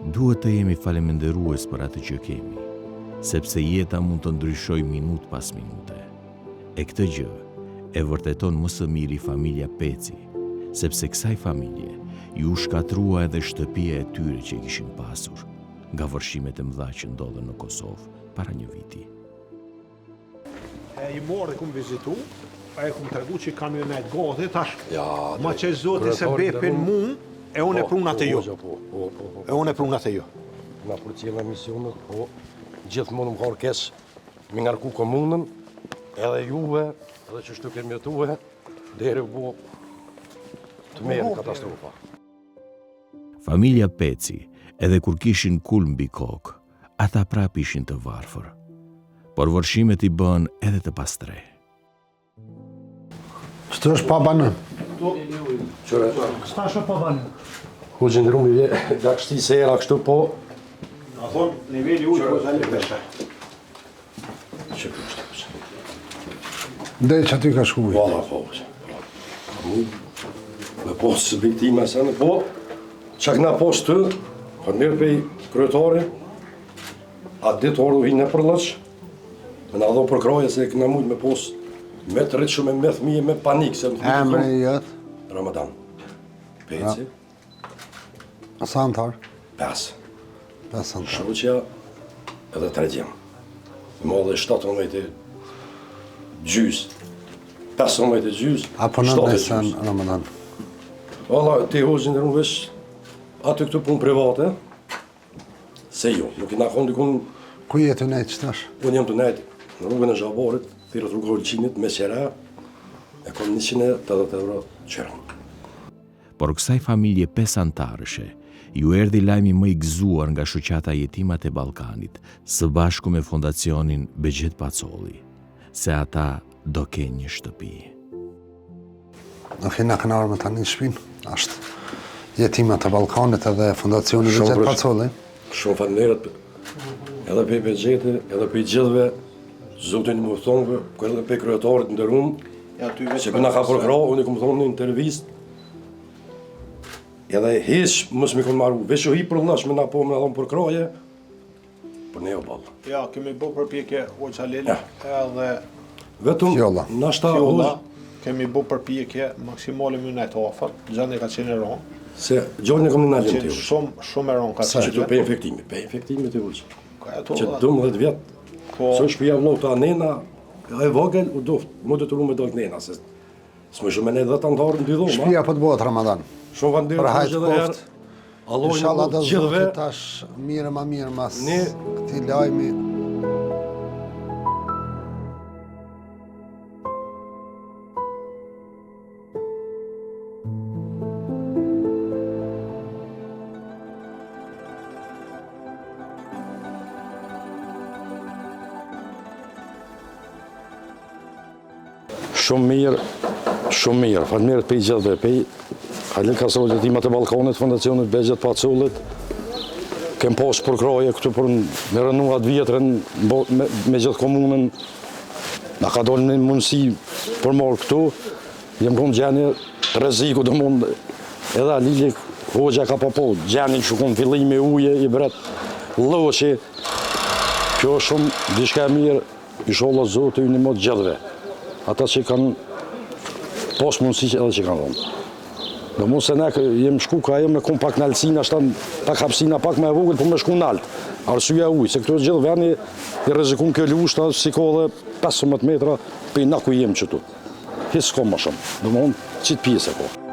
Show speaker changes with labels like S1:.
S1: Duhet të jemi faleminderues për atë që kemi, sepse jeta mund të ndryshojë minut pas minute. E këtë gjë e vërteton më së miri familja Peci, sepse kësaj familje ju shkatrua edhe shtëpia e tyre që kishin pasur nga vërshimet e mëdha që ndodhen në Kosovë para një viti.
S2: I morë dhe kumë vizitu, e kumë të regu që i kamionet gati, tash ma që zoti se bepin mu, e unë e prunat e ju. E unë e prunat e ju.
S3: Nga policia nga misionet, gjithmonë më harkes, me ngarku komunën, edhe juve, edhe që shtu kemi jetue, deri u bo të merë katastrofa.
S1: Familja Peci, edhe kur kishin kul mbi kokë, ata prap ishin të varfër. Por vërshimet i bën edhe të pastre.
S4: Ç'të është pa banë?
S3: Qëre?
S4: S'ta është pa banë?
S3: Ku gjendrumi da kështi se era kështu po...
S2: A thonë, nivelli ujtë po zali peshe.
S3: Që kështu pëse?
S4: Ndej që aty ka shku ujtë?
S3: Vala po pëse. Me posë viktima se në po, që këna posë të, për mirë pej kryetari, atë ditë orë u hinë në përlëq, me nga dho për kraje se këna mujtë me posë me të rritë shumë me thmije me panikë se më thmije
S4: Emre i jetë?
S3: Ramadan. Peci.
S4: Sa antar?
S3: 5.
S4: 5 antar.
S3: Shoqja edhe 3 djemë. Më dhe 17 gjys. 15 gjys.
S4: Apo në nësën Ramadan?
S3: Valla, ti hoqin dhe në vesh aty këtu punë private, se jo, nuk i nakon dikun...
S4: Ku jetë të nejtë qëtash?
S3: Unë jam të nejtë në rrugën e Zhaborit, thirët rrugë Holqinit, me qera, e kom 180 euro qërën.
S1: Por kësaj familje 5 antarëshe, ju erdhi lajmi më i gëzuar nga shoqata Jetimat e Ballkanit, së bashku me fondacionin Begjet Pacolli, se ata do kenë një shtëpi.
S4: Nuk jena kënarë me tani në shpinë, ashtë Jetimat e Ballkanit edhe fondacioni Begjet Pacolli.
S3: Shumë falënderit, edhe pe Begjetit, edhe pe gjithve, zotin më thonë, edhe pe kryetarit ndërum, se këna ka përkra, unë i këmë thonë në intervist, edhe hesh mësë mi kënë marru, veç o hi për nash me na po me na thonë përkraje, për ne o balë.
S2: Ja, kemi bo përpjekje Hoxha Lili, edhe
S3: vetëm, nashta
S2: Fjolla, kemi bo përpjekje maksimale mënet ofër, gjani ka qenë e ronë.
S3: Se gjoni kam në nalën të ullë.
S2: Shumë e ronë ka qenë.
S3: Që të pe infektimi të ullë. Që 12 vjetë, së është pja vlog të anena, e vogel, u doft, më të të lume do të nena, se s'më shumë e ne dhe të antarë në dy dhoma.
S4: Shpia për të bëhet Ramadan.
S3: Shumë vandirë të gjithë dhe herë,
S4: Inshallah dhe
S3: gjithëve,
S4: zotë tash mire ma mirë mas këti lajmi.
S3: Shumë mirë, falënderit për i gjithëve, për i Halil Kasrolli, Jetimat e Ballkanit, fondacionit Begjet Pacollit, kem pas përkraje këtu për me rënuat vjetërën me gjithë komunën, na ka dolë një mundësi për marë këtu, jem konë gjeni reziku dhe mund, edhe Halili Hoxha ka papo, gjeni që konë fillimi uje, i bret loqi, kjo është shumë dishka e mirë, i sholla zotë i një mod gjithëve. Ata që kanë pas mundësi edhe që kanë ronë. Dhe mund se ne jem shku ka jem me kom pak në alësina, pak hapsina pak me e vogël, po me shku në altë. Arsyja ujë, se këtu gjithë veni i rezikun kjo lushta, si ka dhe 15 metra, për i na ku jem qëtu. Hisë s'ka më shumë, dhe mund qitë pjesë e ko.